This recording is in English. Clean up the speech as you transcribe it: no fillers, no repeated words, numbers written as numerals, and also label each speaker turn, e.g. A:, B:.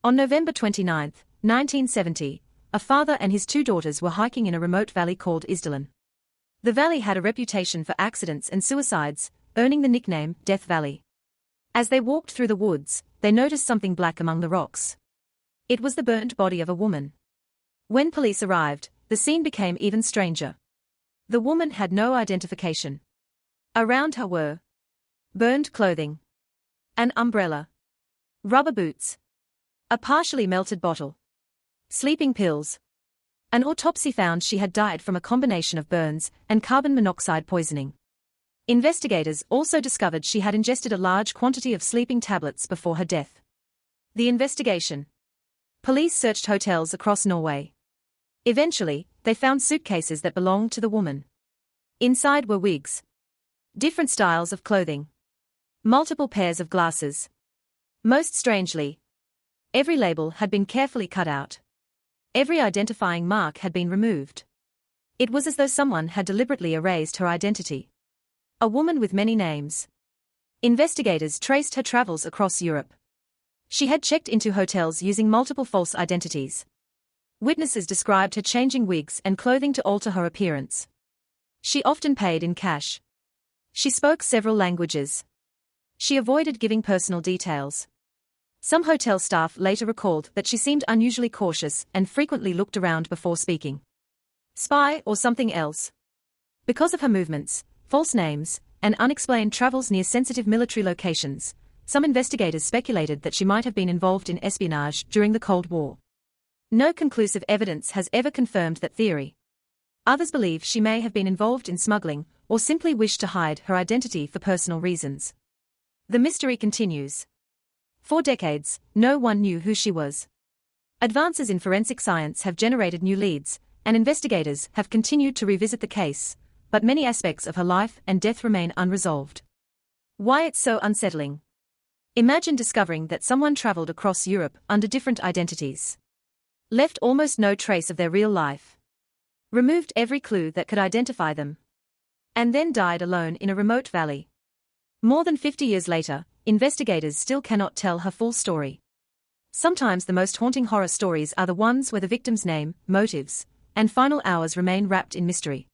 A: On November 29, 1970, a father and his two daughters were hiking in a remote valley called Isdal. The valley had a reputation for accidents and suicides, earning the nickname Death Valley. As they walked through the woods, they noticed something black among the rocks. It was the burnt body of a woman. When police arrived, the scene became even stranger. The woman had no identification. Around her were burned clothing, an umbrella, rubber boots, a partially melted bottle, sleeping pills. An autopsy found she had died from a combination of burns and carbon monoxide poisoning. Investigators also discovered she had ingested a large quantity of sleeping tablets before her death. The investigation. Police searched hotels across Norway. Eventually, they found suitcases that belonged to the woman. Inside were wigs, different styles of clothing, multiple pairs of glasses. Most strangely, every label had been carefully cut out. Every identifying mark had been removed. It was as though someone had deliberately erased her identity. A woman with many names. Investigators traced her travels across Europe. She had checked into hotels using multiple false identities. Witnesses described her changing wigs and clothing to alter her appearance. She often paid in cash. She spoke several languages. She avoided giving personal details. Some hotel staff later recalled that she seemed unusually cautious and frequently looked around before speaking. Spy or something else? Because of her movements, false names, and unexplained travels near sensitive military locations, some investigators speculated that she might have been involved in espionage during the Cold War. No conclusive evidence has ever confirmed that theory. Others believe she may have been involved in smuggling or simply wished to hide her identity for personal reasons. The mystery continues. For decades, no one knew who she was. Advances in forensic science have generated new leads, and investigators have continued to revisit the case, but many aspects of her life and death remain unresolved. Why it's so unsettling? Imagine discovering that someone traveled across Europe under different identities, left almost no trace of their real life, removed every clue that could identify them, and then died alone in a remote valley. More than 50 years later, investigators still cannot tell her full story. Sometimes the most haunting horror stories are the ones where the victim's name, motives, and final hours remain wrapped in mystery.